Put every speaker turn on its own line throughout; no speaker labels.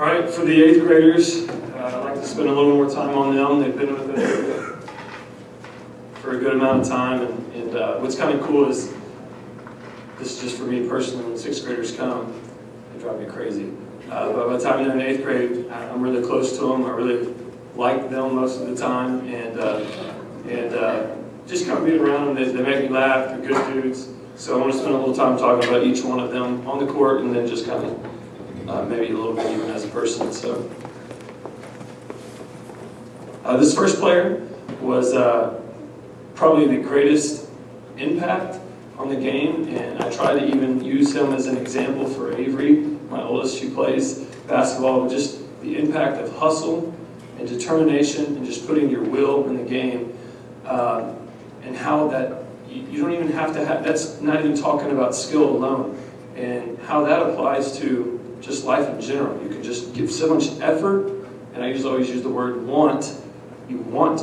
All right, for the 8th graders, I'd like to spend a little more time on them. They've been with us for a good amount of time, and what's kind of cool is, this is just for me personally, when 6th graders come, they drive me crazy. But by the time they're in 8th grade, I'm really close to them. I really like them most of the time, and just kind of being around them, they make me laugh. They're good dudes. So I want to spend a little time talking about each one of them on the court, and then just kind of maybe a little bit even as a person. So this first player was probably the greatest impact on the game, and I try to even use him as an example for Avery, my oldest. She plays basketball, just the impact of hustle and determination and just putting your will in the game, and how that you don't even have to have, that's not even talking about skill alone, and how that applies to just life in general. You can just give so much effort, and I always use the word want. You want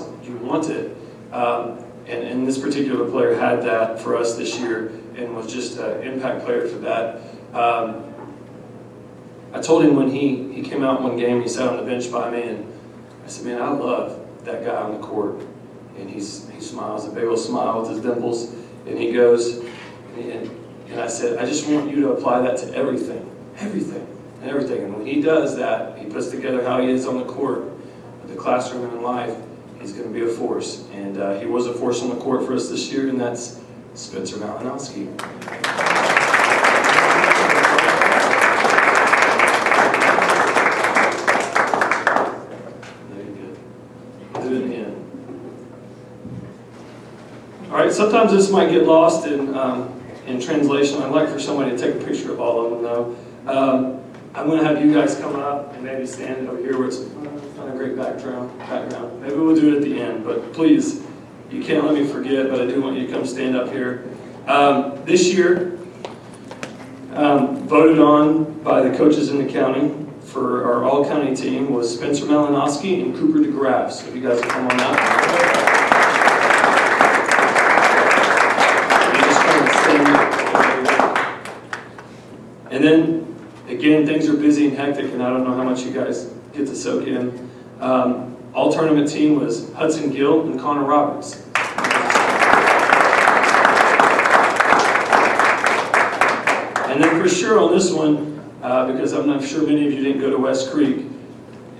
it. And this particular player had that for us this year and was just an impact player for that. I told him when he came out one game, he sat on the bench by me, and I said, man, I love that guy on the court. And he smiles, a big old smile with his dimples, and he goes, and I said, I just want you to apply that to everything. And when he does that, he puts together how he is on the court, the classroom and in life, he's going to be a force. And he was a force on the court for us this year, and that's Spencer Malinowski. Very good. We'll do it in the end. All right, sometimes this might get lost in translation. I'd like for somebody to take a picture of all of them, though. I'm going to have you guys come up and maybe stand over here where it's not a great background. Maybe we'll do it at the end, but please, you can't let me forget, but I do want you to come stand up here. This year, voted on by the coaches in the county for our all-county team was Spencer Malinowski and Cooper DeGraff. So if you guys will come on up. And then, again, things are busy and hectic, and I don't know how much you guys get to soak in. All-tournament team was Hudson Gill and Connor Roberts. And then for sure on this one, because I'm not sure many of you didn't go to West Creek,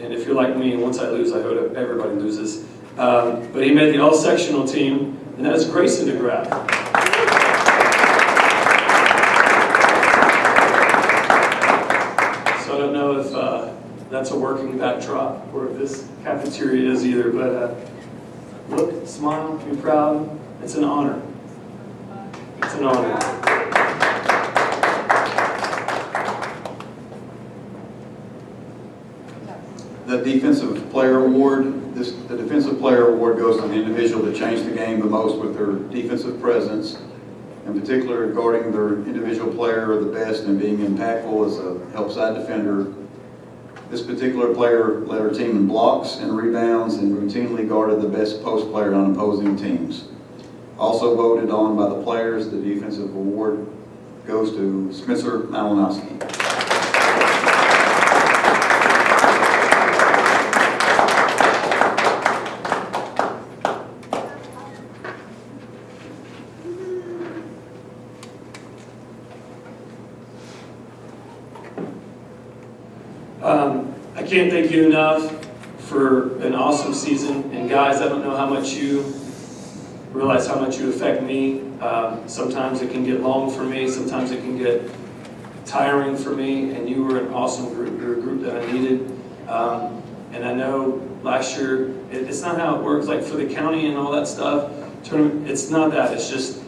and if you're like me, and once I lose, I hope everybody loses. But he made the all-sectional team, and that is Grayson DeGraff. I don't know if that's a working backdrop or if this cafeteria is either, but look, smile, be proud. It's an honor. It's an honor.
The Defensive Player Award. The Defensive Player Award goes to the individual that changed the game the most with their defensive presence, in particular regarding their individual player the best and being impactful as a help side defender. This particular player led our team in blocks and rebounds and routinely guarded the best post player on opposing teams. Also voted on by the players, the defensive award goes to Spencer Malinowski.
I can't thank you enough for an awesome season. And guys, I don't know how much you realize how much you affect me. Sometimes it can get long for me. Sometimes it can get tiring for me. And you were an awesome group. You're a group that I needed. And I know last year, it's not how it works. Like for the county and all that stuff, it's not that. It's just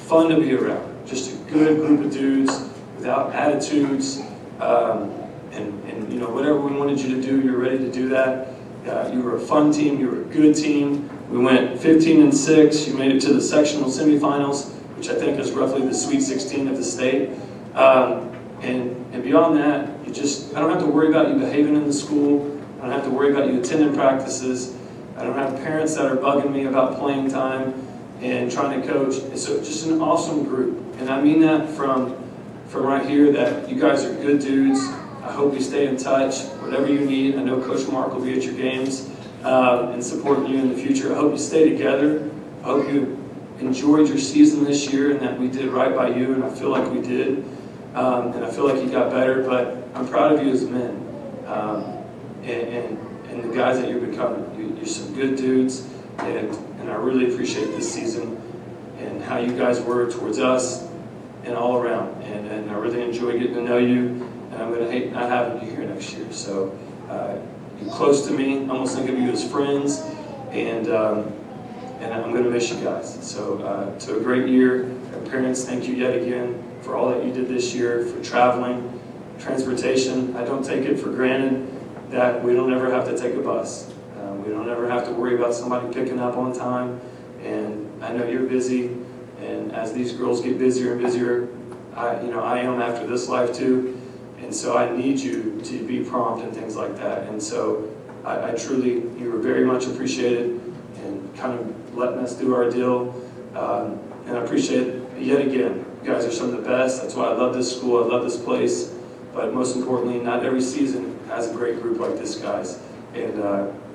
fun to be around. Just a good group of dudes without attitudes. And you know, whatever we wanted you to do, you're ready to do that. You were a fun team. You were a good team. We went 15-6. You made it to the sectional semifinals, which I think is roughly the Sweet 16 of the state. And beyond that, I don't have to worry about you behaving in the school. I don't have to worry about you attending practices. I don't have parents that are bugging me about playing time and trying to coach. And so just an awesome group. And I mean that from right here, that you guys are good dudes. I hope we stay in touch. Whatever you need, I know Coach Mark will be at your games and supporting you in the future. I hope you stay together. I hope you enjoyed your season this year and that we did right by you, and I feel like we did. And I feel like you got better, but I'm proud of you as men and the guys that you're becoming. You're some good dudes, and I really appreciate this season and how you guys were towards us and all around. And I really enjoy getting to know you, and I'm going to hate not having you here next year. So you're close to me. I almost think of you as friends, and I'm going to miss you guys. So to a great year. And parents, thank you yet again for all that you did this year, for traveling, transportation. I don't take it for granted that we don't ever have to take a bus. We don't ever have to worry about somebody picking up on time. And I know you're busy, and as these girls get busier and busier, I am after this life too. And so I need you to be prompt and things like that. And so I truly, you were very much appreciated and kind of letting us do our deal. And I appreciate it yet again. You guys are some of the best. That's why I love this school. I love this place. But most importantly, not every season has a great group like this, guys. And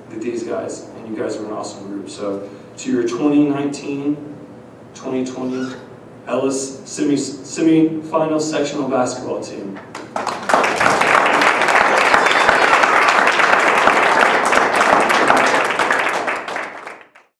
these guys. And you guys are an awesome group. So to your 2019-2020 Ellis semi-final sectional basketball team,